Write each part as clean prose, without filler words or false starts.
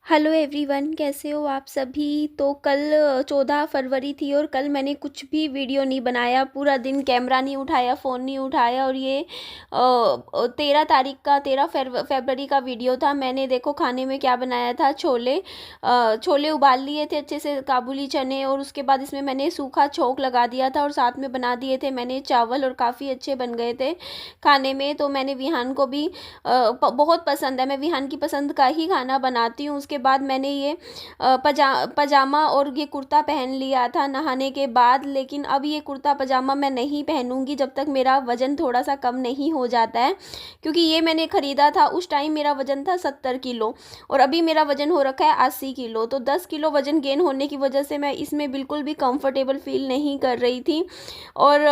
Hello everyone, कैसे हो आप सभी। तो कल 14 फरवरी थी और कल मैंने कुछ भी वीडियो नहीं बनाया, पूरा दिन कैमरा नहीं उठाया, फ़ोन नहीं उठाया। और ये 13 तारीख का 13 फरवरी का वीडियो था। मैंने देखो खाने में क्या बनाया था, छोले। छोले उबाल लिए थे अच्छे से, काबुली चने, और उसके बाद इसमें मैंने सूखा छोंक लगा दिया था और साथ में बना दिए थे मैंने चावल, और काफ़ी अच्छे बन गए थे खाने में। तो मैंने विहान को भी बहुत पसंद है, मैं विहान की पसंद का ही खाना बनाती हूँ। उसके बाद मैंने ये पजामा और ये कुर्ता पहन लिया था नहाने के बाद, लेकिन अब ये कुर्ता पजामा मैं नहीं पहनूंगी जब तक मेरा वज़न थोड़ा सा कम नहीं हो जाता है, क्योंकि ये मैंने ख़रीदा था उस टाइम मेरा वज़न था 70 किलो और अभी मेरा वज़न हो रखा है 80 किलो। तो 10 किलो वज़न गेन होने की वजह से मैं इसमें बिल्कुल भी कंफर्टेबल फील नहीं कर रही थी और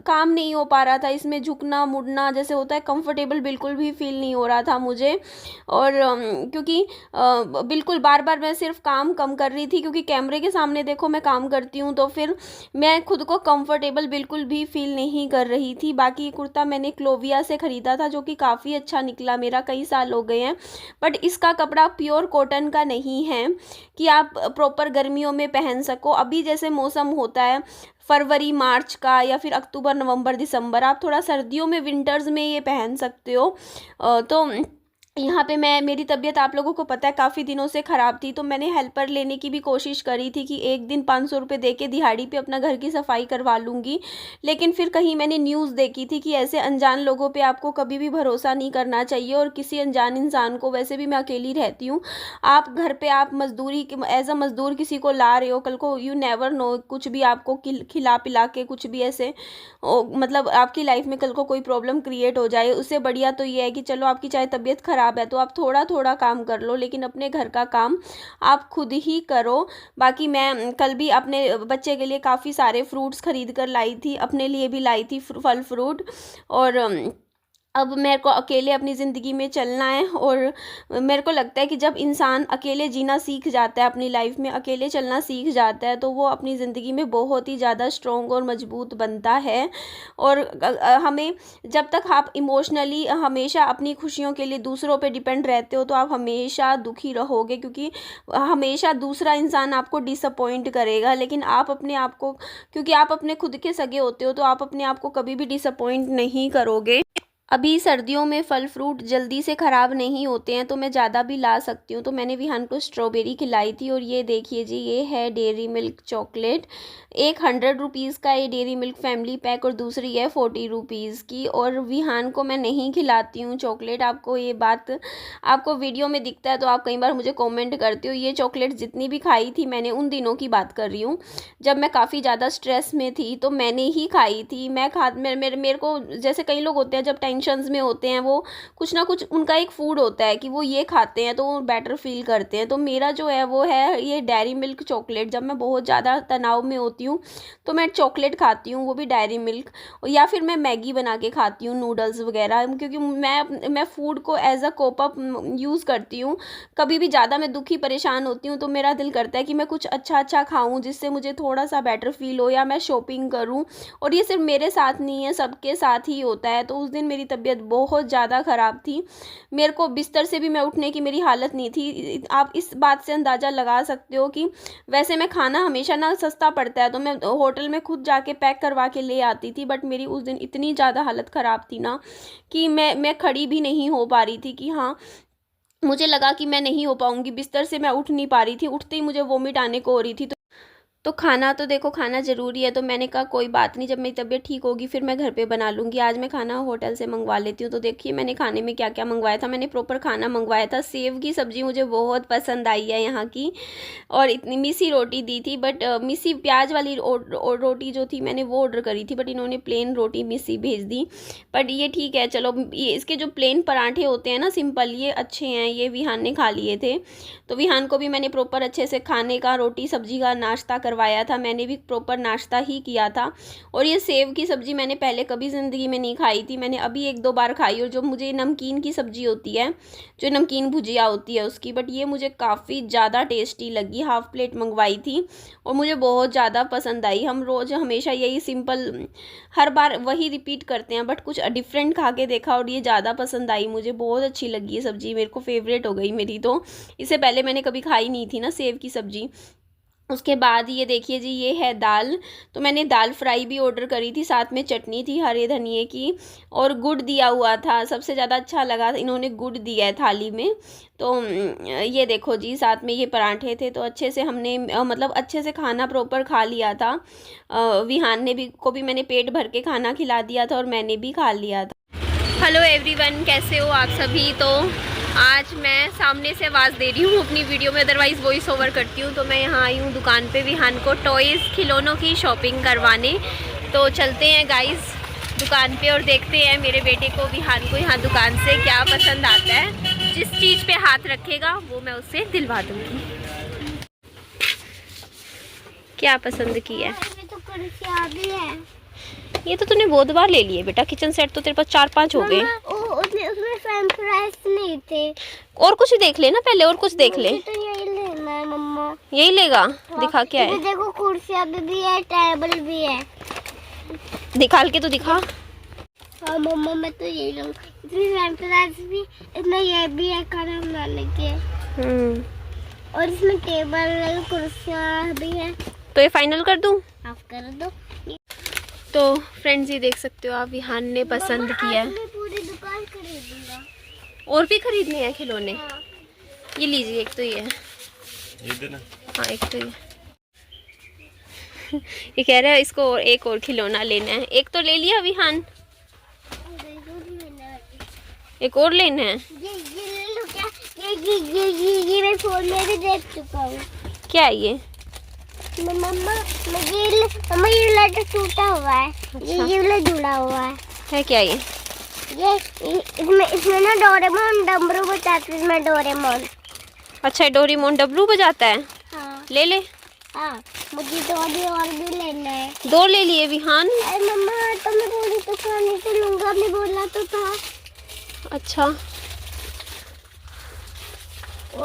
काम नहीं हो पा रहा था इसमें, झुकना मुड़ना जैसे होता है, कंफर्टेबल बिल्कुल भी फील नहीं हो रहा था मुझे। और क्योंकि बिल्कुल बार बार मैं सिर्फ काम कम कर रही थी, क्योंकि कैमरे के सामने देखो मैं काम करती हूँ तो फिर मैं खुद को कंफर्टेबल बिल्कुल भी फील नहीं कर रही थी। बाकी ये कुर्ता मैंने क्लोविया से ख़रीदा था, जो कि काफ़ी अच्छा निकला, मेरा कई साल हो गए हैं। बट इसका कपड़ा प्योर कॉटन का नहीं है कि आप प्रॉपर गर्मियों में पहन सको। अभी जैसे मौसम होता है फरवरी मार्च का, या फिर अक्टूबर नवंबर दिसंबर, आप थोड़ा सर्दियों में विंटर्स में ये पहन सकते हो। तो यहाँ पे मेरी तबीयत आप लोगों को पता है काफ़ी दिनों से ख़राब थी, तो मैंने हेल्पर लेने की भी कोशिश करी थी कि एक दिन 500 रुपये दे के दिहाड़ी पे अपना घर की सफाई करवा लूँगी। लेकिन फिर कहीं मैंने न्यूज़ देखी थी कि ऐसे अनजान लोगों पे आपको कभी भी भरोसा नहीं करना चाहिए, और किसी अनजान इंसान को, वैसे भी मैं अकेली रहती हूँ, आप घर पे आप मजदूरी एज अ मजदूर किसी को ला रहे हो, कल को यू नेवर नो, कुछ भी आपको खिला पिला के कुछ भी ऐसे मतलब आपकी लाइफ में कल को कोई प्रॉब्लम क्रिएट हो जाए। उससे बढ़िया तो ये है कि चलो आपकी चाहे तबीयत ख़राब है तो आप थोड़ा थोड़ा काम कर लो, लेकिन अपने घर का काम आप खुद ही करो। बाकी मैं कल भी अपने बच्चे के लिए काफ़ी सारे फ्रूट्स खरीद कर लाई थी, अपने लिए भी लाई थी फल फ्रूट। और अब मेरे को अकेले अपनी ज़िंदगी में चलना है, और मेरे को लगता है कि जब इंसान अकेले जीना सीख जाता है, अपनी लाइफ में अकेले चलना सीख जाता है, तो वो अपनी ज़िंदगी में बहुत ही ज़्यादा स्ट्रॉन्ग और मजबूत बनता है। और हमें, जब तक आप इमोशनली हमेशा अपनी खुशियों के लिए दूसरों पे डिपेंड रहते हो तो आप हमेशा दुखी रहोगे, क्योंकि हमेशा दूसरा इंसान आपको डिसअपॉइंट करेगा। लेकिन आप अपने आप को, क्योंकि आप अपने खुद के सगे होते हो, तो आप अपने आप को कभी भी डिसअपॉइंट नहीं करोगे। अभी सर्दियों में फल फ्रूट जल्दी से ख़राब नहीं होते हैं, तो मैं ज़्यादा भी ला सकती हूँ। तो मैंने विहान को स्ट्रॉबेरी खिलाई थी, और ये देखिए जी, ये है डेयरी मिल्क चॉकलेट। एक 100 रुपीज़ का ये डेयरी मिल्क फैमिली पैक, और दूसरी है 40 रुपीज़ की। और विहान को मैं नहीं खिलाती हूँ चॉकलेट, आपको ये बात आपको वीडियो में दिखता है तो आप कई बार मुझे कॉमेंट करते हो। ये चॉकलेट जितनी भी खाई थी मैंने, उन दिनों की बात कर रही हूँ जब मैं काफ़ी ज़्यादा स्ट्रेस में थी, तो मैंने ही खाई थी। मैं खा मेरे को, जैसे कई लोग होते हैं जब टेंशन्स में होते हैं, वो कुछ ना कुछ उनका एक फूड होता है कि वो ये खाते हैं तो वो बेटर फील करते हैं। तो मेरा जो है वो है ये डेयरी मिल्क चॉकलेट। जब मैं बहुत ज़्यादा तनाव में होती हूँ तो मैं चॉकलेट खाती हूँ, वो भी डेयरी मिल्क, या फिर मैं मैगी बना के खाती हूँ, नूडल्स वगैरह, क्योंकि मैं फूड को as a cope up use करती हूँ। कभी भी ज़्यादा मैं दुखी परेशान होती हूँ तो मेरा दिल करता है कि मैं कुछ अच्छा अच्छा खाऊं जिससे मुझे थोड़ा सा बेटर फील हो, या मैं शॉपिंग करूं। और ये सिर्फ मेरे साथ नहीं है, सबके साथ ही होता है। तो उस दिन मेरी तबीयत बहुत ज़्यादा ख़राब थी, मेरे को बिस्तर से भी मैं उठने की मेरी हालत नहीं थी। आप इस बात से अंदाज़ा लगा सकते हो कि वैसे मैं खाना हमेशा ना सस्ता पड़ता है तो मैं होटल में खुद जाके पैक करवा के ले आती थी, बट मेरी उस दिन इतनी ज़्यादा हालत ख़राब थी ना कि मैं खड़ी भी नहीं हो पा रही थी, कि हाँ, मुझे लगा कि मैं नहीं हो पाऊँगी, बिस्तर से मैं उठ नहीं पा रही थी, उठते ही मुझे वॉमिट आने को हो रही थी। तो खाना तो देखो, खाना ज़रूरी है, तो मैंने कहा कोई बात नहीं, जब मेरी तबीयत ठीक होगी फिर मैं घर पे बना लूँगी। आज मैं खाना होटल से मंगवा लेती हूँ। तो देखिए मैंने खाने में क्या क्या मंगवाया था। मैंने प्रॉपर खाना मंगवाया था, सेव की सब्ज़ी मुझे बहुत पसंद आई है यहाँ की, और इतनी मिसी रोटी दी थी, बट मिसी प्याज वाली रोटी जो थी मैंने वो ऑर्डर करी थी, बट इन्होंने प्लेन रोटी मिसी भेज दी। बट ये ठीक है, चलो, ये इसके जो प्लेन पराठे होते हैं ना, सिंपल, ये अच्छे हैं, ये विहान ने खा लिए थे। तो विहान को भी मैंने प्रॉपर अच्छे से खाने का, रोटी सब्जी का नाश्ता करवाया था, मैंने भी प्रॉपर नाश्ता ही किया था। और ये सेव की सब्ज़ी मैंने पहले कभी ज़िंदगी में नहीं खाई थी, मैंने अभी 1-2 बार खाई। और जो मुझे नमकीन की सब्ज़ी होती है, जो नमकीन भुजिया होती है उसकी, बट ये मुझे काफ़ी ज़्यादा टेस्टी लगी। हाफ़ प्लेट मंगवाई थी और मुझे बहुत ज़्यादा पसंद आई। हम रोज़ हमेशा यही सिंपल हर बार वही रिपीट करते हैं, बट कुछ डिफरेंट खा के देखा और ये ज़्यादा पसंद आई, मुझे बहुत अच्छी लगी ये सब्ज़ी, मेरे को फेवरेट हो गई मेरी तो। इससे पहले मैंने कभी खाई नहीं थी ना सेव की सब्ज़ी। उसके बाद ये देखिए जी, ये है दाल। तो मैंने दाल फ्राई भी ऑर्डर करी थी, साथ में चटनी थी हरे धनिए की और गुड़ दिया हुआ था। सबसे ज़्यादा अच्छा लगा इन्होंने गुड़ दिया है थाली में। तो ये देखो जी, साथ में ये पराठे थे। तो अच्छे से हमने मतलब अच्छे से खाना प्रॉपर खा लिया था। विहान ने भी को भी मैंने पेट भर के खाना खिला दिया था और मैंने भी खा लिया था। हेलो एवरीवन, कैसे हो आप सभी। तो आज मैं सामने से आवाज़ दे रही हूँ अपनी वीडियो में, अदरवाइज़ वॉइस ओवर करती हूँ। तो मैं यहाँ आई हूँ दुकान पे विहान को टॉयज़ खिलौनों की शॉपिंग करवाने। तो चलते हैं गाइस दुकान पे और देखते हैं मेरे बेटे को विहान को यहाँ दुकान से क्या पसंद आता है। जिस चीज़ पे हाथ रखेगा वो मैं उससे दिलवा दूँगी। क्या पसंद की है? ये तो तूने बहुत बार ले लिए बेटा, किचन सेट तो तेरे पास 4-5 हो गए। उसमें फ्रेंच फ्राइज नहीं थे। और कुछ देख ले ना पहले, और कुछ देख ले। तो यही लेना है मम्मा। यही लेगा? दिखा क्या है? देखो कुर्सियाँ भी है, टेबल भी है। निकाल के तो दिखा। हाँ मम्मा, मैं तो यही लूँगी। इसमें फ्रेंच फ्राइज भी, इसमें ये भी है खाना बनाने के। और इसमें टेबल कुर्सियाँ भी है। तो ये फाइनल कर दूँ? आप कर दो। तो फ्रेंड्स ये देख सकते हो आप, विहान ने पसंद किया है। मैं पूरी दुकान खरीदूंगा। और भी खरीदने हैं खिलौने? हाँ। ये लीजिए, एक तो ये है। ये देना। हाँ एक तो ये ये कह रहा है इसको एक और खिलौना लेना है। एक तो ले लिया विहान, एक और लेना है। ये ले लो क्या? ये मैं फोन में भी देख चुका हूँ। क्या है ये? मम्मा ये लट टूटा हुआ है। अच्छा। ये लट जुड़ा हुआ है क्या ये? इसमें ना डोरेमोन डमरू बजाते हैं, इसमें डोरेमोन। अच्छा, डोरेमोन डब्लू बजाता है। हाँ। ले ले। हाँ, मुझे तो अभी और भी लेना है। 2 ले लिए विहान। अरे मम्मा, तो मैं पूरी दुकान से लूंगा, मैं बोला तो था। अच्छा,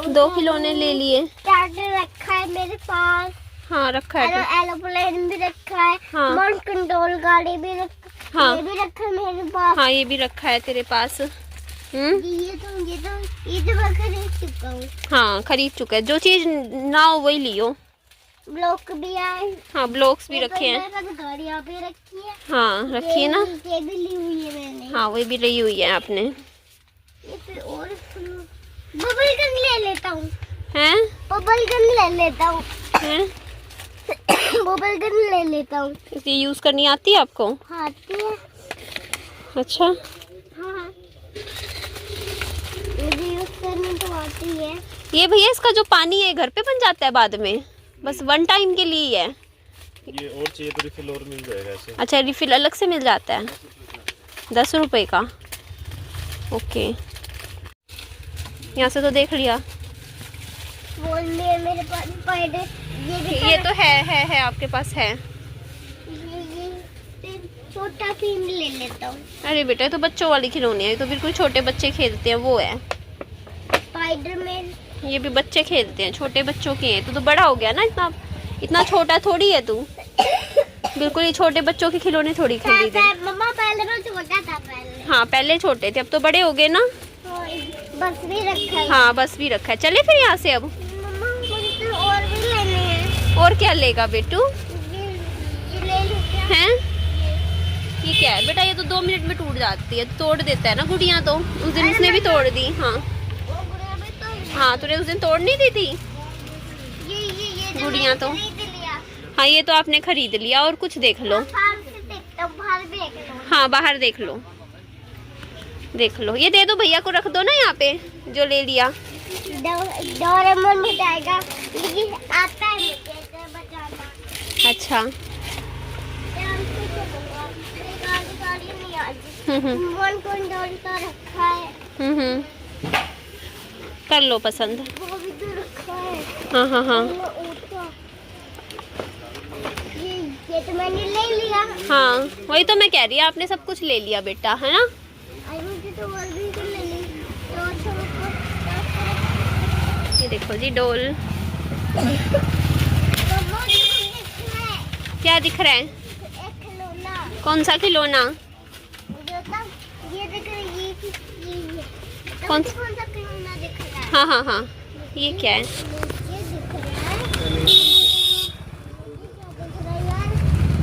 2 खिलौने ले लिए। चार्जर रखा है मेरे पास। हाँ रखा है। एरोप्लेन भी रखा है। हाँ। माउंट कंट्रोल गाड़ी भी रखा। हाँ। ये भी रखा है मेरे पास। हाँ ये भी रखा है तेरे पास। ये तो मैं खरीद चुका हूँ। हाँ खरीद चुका है, जो चीज ना हो वही लियो। ब्लॉक भी आए। हाँ ब्लॉक्स भी रखे हैं। मेरे पास गाड़ियाँ भी रखी है। हाँ रखी है ना। ये भी ली हुई है मैंने। हाँ वही भी रही हुई है आपने। ये फिर और बबल गन ले लेता हूँ। हैं? बबल गन ले लेता हूँ। हैं? बबल गन ले लेता हूँ। इसकी यूज करनी आती है आपको? हाँ, आती है। अच्छा। हाँ, मुझे यूज करनी तो आती है। ये भैया इसका जो पानी है घर पे बन जाता है बाद में, बस 1 टाइम के लिए ही है। ये और चाहिए तो रिफिल और मिल जाएगा ऐसे। अच्छा रिफिल अलग से मिल जाता है, 10 रुपए का। ओके, यहाँ से तो देख लिया। बोल मेरे पास स्पाइडर। ये तो है आपके पास है। ये छोटा फिल्म ले लेता हूँ। अरे बेटा ये तो बच्चों वाली खिलौने हैं, ये तो बिल्कुल छोटे बच्चे खेलते हैं वो है। स्पाइडरमैन। ये भी बच्चे खेलते हैं, छोटे बच्चों के हैं। तो बड़ा हो गया ना, इतना छोटा थोड़ी है तू। बिल्कुल ही छोटे बच्चों के खिलौने थोड़ी खरीदे। मम्मा पहले मैं छोटा था पहले। हाँ पहले छोटे थे, अब तो बड़े हो गए ना। बस भी रखा है। हाँ बस भी रखा है। चले फिर यहाँ से अब। मम्मा मुझे तो और भी लेने हैं। और क्या लेगा बेटू? ये ले लो क्या? हैं? ये क्या है बेटा? ये तो 2 मिनट में टूट जाती है, तोड़ देता है ना गुड़िया। तो उस दिन उसने भी तोड़ दी। हाँ वो गुड़िया भी तो। हाँ तूने उस दिन तोड़ नहीं दी थी ये गुड़िया तो। खरीद लिया। हाँ ये तो आपने खरीद लिया। और कुछ देख लो। बाहर से देखता हूँ, बाहर देख लो। हाँ बाहर देख लो, देख लो। ये दे दो भैया को, रख दो ना यहाँ पे जो ले लिया। डोरेमोन भी जाएगा, लेकिन आता है मुझे बचाना। अच्छा। गाड़ी नहीं आती। मोन कंट्रोल तो रखा है। कर लो पसंद। वो भी तो रखा है। हाँ हाँ हाँ। ये तो मैंने ले लिया। हाँ वही तो मैं कह रही, आपने सब कुछ ले लिया बेटा, है ना। आई मुझे तो और भी तो ले ली। और सब ये देखो जी डोल। मम्मा दिख रहा है, क्या दिख रहा है? एक खिलौना। कौन सा खिलौना? ये दिख रहा है, ये कौन कौन सा खिलौना दिख रहा है? हाँ हाँ हाँ, ये क्या है? ये दिख रहा है। ये क्या दिख रहा है यार?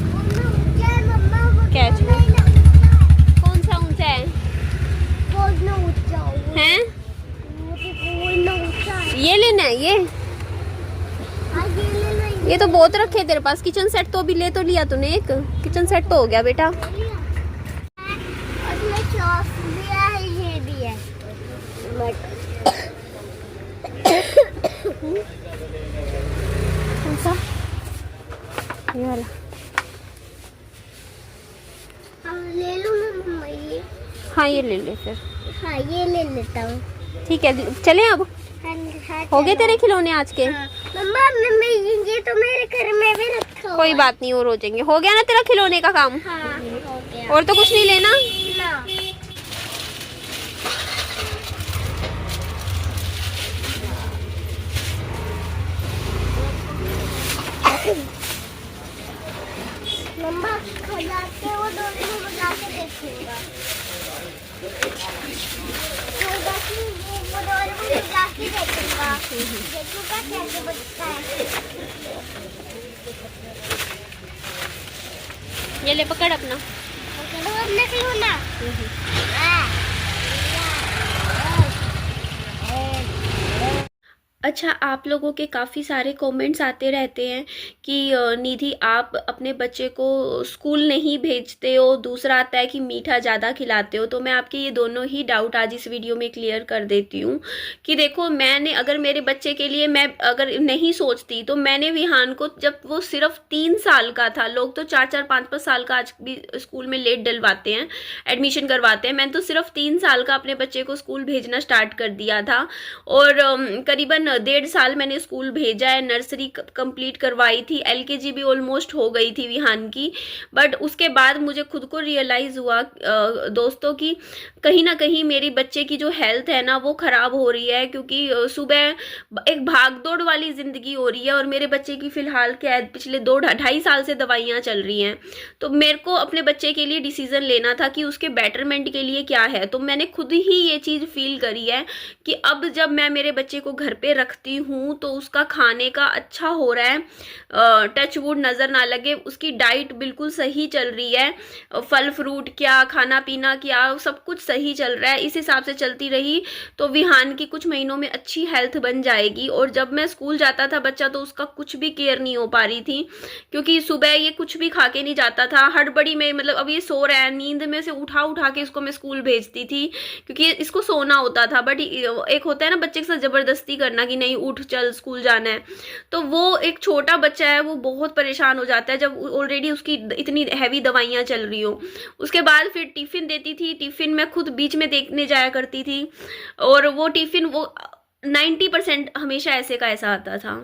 वो ना ऊंचा है मम्मा, वो क्या है? खिलौना ही ना ऊंचा है। कौन सा ऊंचा है? वो ना ऊंचा है। हैं? वो ना ऊंचा है। ये लेना है ये? हाँ ये ले लो। ये तो बहुत रखे तेरे पास। किचन सेट तो अभी ले तो लिया तूने, एक किचन सेट तो हो गया बेटा। और इसमें सॉस भी है, ये भी है। कौन सा? ये वाला। हाँ ले लूँ ना मम्मा ये। हाँ ये ले ले फिर। हाँ ये ले लेता हूँ। ठीक है चलें अब। हाँ, हो गए तेरे खिलौने आज के? हाँ। मम्मा ये तो मेरे घर में भी रखा हुआ कोई बात नहीं, और हो जाएंगे। हो गया ना तेरा खिलौने का काम? हाँ हो गया। और तो कुछ नहीं लेना? ना। मम्मा खजा के वो डोरी में बजा के देखूंगा। वो डोरी में बजा के देखूंगा। देखूंगा कैसे बजता है। ये ले पकड़ अपना। खिलौना। अच्छा, आप लोगों के काफ़ी सारे कमेंट्स आते रहते हैं कि निधि आप अपने बच्चे को स्कूल नहीं भेजते हो, दूसरा आता है कि मीठा ज़्यादा खिलाते हो। तो मैं आपके ये दोनों ही डाउट आज इस वीडियो में क्लियर कर देती हूँ कि देखो, मैंने अगर मेरे बच्चे के लिए मैं अगर नहीं सोचती तो मैंने विहान को जब वो सिर्फ 3 साल का था, लोग तो 4-4 5-5 साल का आज भी स्कूल में लेट डलवाते हैं, एडमिशन करवाते हैं, मैंने तो सिर्फ 3 साल का अपने बच्चे को स्कूल भेजना स्टार्ट कर दिया था। और करीबन 1.5 साल मैंने स्कूल भेजा है, नर्सरी कंप्लीट करवाई थी, LKG भी ऑलमोस्ट हो गई थी विहान की। बट उसके बाद मुझे खुद को रियलाइज़ हुआ दोस्तों कि कहीं ना कहीं मेरी बच्चे की जो हेल्थ है ना वो ख़राब हो रही है, क्योंकि सुबह एक भागदौड़ वाली ज़िंदगी हो रही है और मेरे बच्चे की फ़िलहाल क्या है, पिछले 2-2.5 साल से दवाइयाँ चल रही हैं। तो मेरे को अपने बच्चे के लिए डिसीज़न लेना था कि उसके बेटरमेंट के लिए क्या है। तो मैंने खुद ही ये चीज़ फील करी है कि अब जब मैं मेरे बच्चे को घर पे रखती हूँ तो उसका खाने का अच्छा हो रहा है, टच वुड नज़र ना लगे, उसकी डाइट बिल्कुल सही चल रही है, फल फ्रूट क्या, खाना पीना क्या, सब कुछ सही चल रहा है। इस हिसाब से चलती रही तो विहान की कुछ महीनों में अच्छी हेल्थ बन जाएगी। और जब मैं स्कूल जाता था बच्चा तो उसका कुछ भी केयर नहीं हो पा रही थी, क्योंकि सुबह ये कुछ भी खा के नहीं जाता था, हड़बड़ी में, मतलब अब ये सो रहा है, नींद में से उठा के इसको मैं स्कूल भेजती थी क्योंकि इसको सोना होता था। बट एक होता है ना बच्चे के साथ ज़बरदस्ती करना कि नहीं उठ चल स्कूल जाना है, तो वो एक छोटा बच्चा है वो बहुत परेशान हो जाता है जब ऑलरेडी उसकी इतनी हैवी दवाइयाँ चल रही हो। उसके बाद फिर टिफ़िन देती थी, टिफ़िन मैं खुद बीच में देखने जाया करती थी और वो टिफ़िन वो 90% हमेशा ऐसे का ऐसा आता था।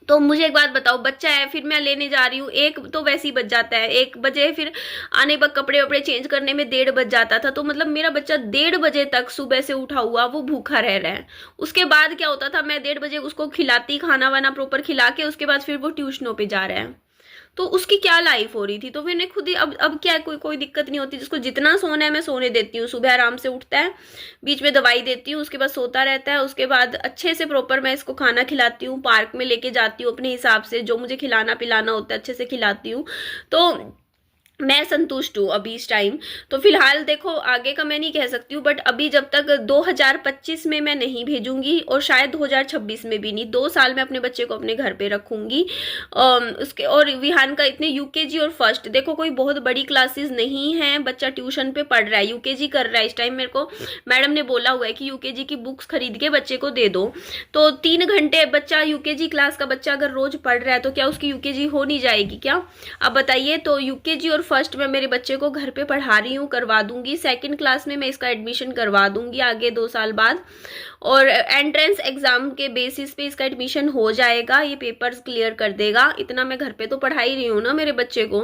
तो मुझे एक बात बताओ, बच्चा है, फिर मैं लेने जा रही हूँ, 1 तो वैसे ही बज जाता है, 1 बजे, फिर आने पर कपड़े वपड़े चेंज करने में 1:30 बज जाता था। तो मतलब मेरा बच्चा 1:30 बजे तक सुबह से उठा हुआ वो भूखा रह रहा है। उसके बाद क्या होता था, मैं 1:30 बजे उसको खिलाती, खाना वाना प्रॉपर खिला के उसके बाद फिर वो ट्यूशनों पे जा रहा है। तो उसकी क्या लाइफ हो रही थी। तो मैंने खुद ही अब क्या, कोई दिक्कत नहीं होती, जिसको जितना सोना है मैं सोने देती हूँ, सुबह आराम से उठता है, बीच में दवाई देती हूँ, उसके बाद सोता रहता है, उसके बाद अच्छे से प्रॉपर मैं इसको खाना खिलाती हूँ, पार्क में लेके जाती हूँ, अपने हिसाब से जो मुझे खिलाना पिलाना होता है अच्छे से खिलाती हूँ। तो मैं संतुष्ट हूँ अभी इस टाइम। तो फिलहाल देखो आगे का मैं नहीं कह सकती हूँ, बट अभी जब तक 2025 में मैं नहीं भेजूंगी और शायद 2026 में भी नहीं, 2 साल मैं अपने बच्चे को अपने घर पे रखूंगी। उसके और विहान का इतने UKG और फर्स्ट, देखो कोई बहुत बड़ी क्लासेस नहीं है, बच्चा ट्यूशन पे पढ़ रहा है, UKG कर रहा है इस टाइम। मेरे को मैडम ने बोला हुआ है कि UKG की बुक्स खरीद के बच्चे को दे दो। तो 3 घंटे बच्चा UKG क्लास का बच्चा अगर रोज पढ़ रहा है तो क्या उसकी UKG हो नहीं जाएगी क्या? अब बताइए। तो UKG और फर्स्ट में मेरे बच्चे को घर पे पढ़ा रही हूँ, करवा दूंगी। 2nd क्लास में मैं इसका एडमिशन करवा दूंगी आगे 2 साल बाद। और एंट्रेंस एग्ज़ाम के बेसिस पे इसका एडमिशन हो जाएगा, ये पेपर्स क्लियर कर देगा। इतना मैं घर पे तो पढ़ा ही रही हूँ ना मेरे बच्चे को,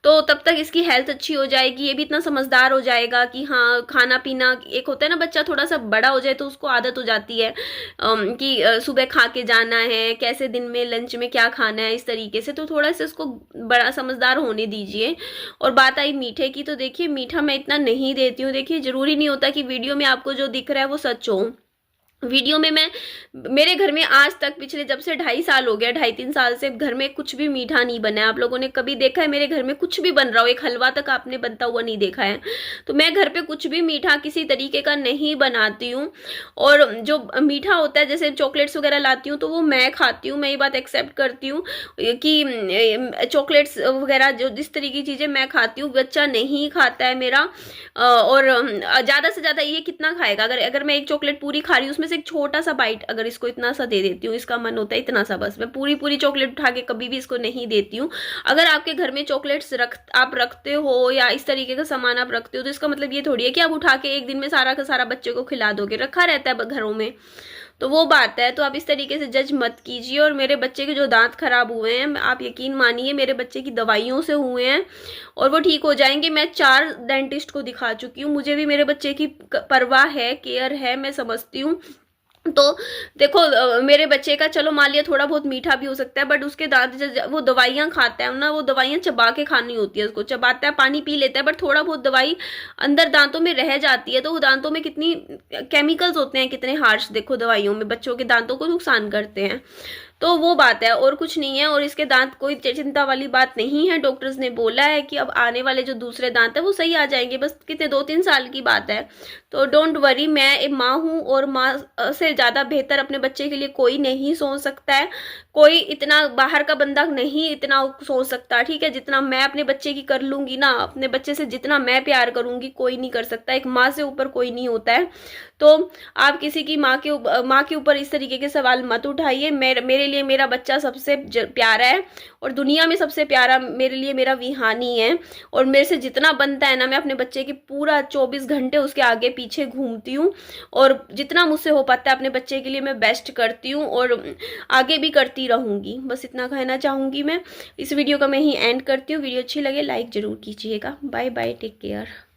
तो तब तक इसकी हेल्थ अच्छी हो जाएगी, ये भी इतना समझदार हो जाएगा कि हाँ खाना पीना, एक होता है ना बच्चा थोड़ा सा बड़ा हो जाए तो उसको आदत हो जाती है कि सुबह खा के जाना है, कैसे दिन में लंच में क्या खाना है, इस तरीके से। तो थोड़ा सा इसको बड़ा समझदार होने दीजिए। और बात आई मीठे की, तो देखिए मीठा मैं इतना नहीं देती हूँ। देखिए ज़रूरी नहीं होता कि वीडियो में आपको जो दिख रहा है वो सच हो। वीडियो में मेरे घर में आज तक पिछले जब से 2.5 साल हो गया, 2.5-3 साल से घर में कुछ भी मीठा नहीं बना है। आप लोगों ने कभी देखा है मेरे घर में कुछ भी बन रहा हो, एक हलवा तक आपने बनता हुआ नहीं देखा है। तो मैं घर पे कुछ भी मीठा किसी तरीके का नहीं बनाती हूँ। और जो मीठा होता है जैसे चॉकलेट्स वगैरह लाती हूँ तो वो मैं खाती हूँ, मैं ये बात एक्सेप्ट करती हूँ कि चॉकलेट्स वगैरह जो जिस तरीके की चीज़ें मैं खाती हूँ बच्चा नहीं खाता है मेरा। और ज़्यादा से ज़्यादा ये कितना खाएगा, अगर मैं एक चॉकलेट पूरी खा रही हूँ उसमें से एक छोटा सा बाइट अगर इसको इतना सा दे देती हूँ, इसका मन होता है इतना सा, बस मैं पूरी चॉकलेट उठा के कभी भी इसको नहीं देती हूँ। अगर आपके घर में चॉकलेट्स आप रखते हो या इस तरीके का सामान आप रखते हो तो इसका मतलब ये थोड़ी है कि आप उठा के एक दिन में सारा का सारा बच्चे को खिला दोगे, रखा रहता है घरों में, तो वो बात है। तो आप इस तरीके से जज मत कीजिए। और मेरे बच्चे के जो दांत खराब हुए हैं, आप यकीन मानिए मेरे बच्चे की दवाइयों से हुए हैं और वो ठीक हो जाएंगे। मैं 4 डेंटिस्ट को दिखा चुकी हूँ, मुझे भी मेरे बच्चे की परवाह है, केयर है, मैं समझती हूँ। तो देखो मेरे बच्चे का चलो मान लिया थोड़ा बहुत मीठा भी हो सकता है, बट उसके दांत वो दवाइयां खाता है ना, वो दवाइयां चबा के खानी होती है, उसको चबाता है, पानी पी लेता है, बट थोड़ा बहुत दवाई अंदर दांतों में रह जाती है। तो वो दांतों में कितनी केमिकल्स होते हैं, कितने हार्श देखो दवाइयों में बच्चों के दांतों को नुकसान करते हैं। तो वो बात है और कुछ नहीं है। और इसके दांत कोई चिंता वाली बात नहीं है, डॉक्टर्स ने बोला है कि अब आने वाले जो दूसरे दांत है वो सही आ जाएंगे, बस कितने 2-3 साल की बात है। तो डोंट वरी, मैं एक माँ हूँ और माँ से ज़्यादा बेहतर अपने बच्चे के लिए कोई नहीं सोच सकता है। कोई इतना बाहर का बंदा नहीं इतना सोच सकता, ठीक है। जितना मैं अपने बच्चे की कर लूँगी ना, अपने बच्चे से जितना मैं प्यार करूँगी कोई नहीं कर सकता, एक माँ से ऊपर कोई नहीं होता है। तो आप किसी की माँ के ऊपर इस तरीके के सवाल मत उठाइए। मेरे लिए मेरा बच्चा सबसे प्यारा है और दुनिया में सबसे प्यारा मेरे लिए मेरा विहानी है। और मेरे से जितना बनता है ना, मैं अपने बच्चे के पूरा 24 घंटे उसके आगे पीछे घूमती हूँ और जितना मुझसे हो पाता है अपने बच्चे के लिए मैं बेस्ट करती हूँ और आगे भी करती रहूँगी। बस इतना कहना चाहूँगी मैं। इस वीडियो का मैं ही एंड करती हूँ। वीडियो अच्छी लगे लाइक ज़रूर कीजिएगा। Bye bye, take care.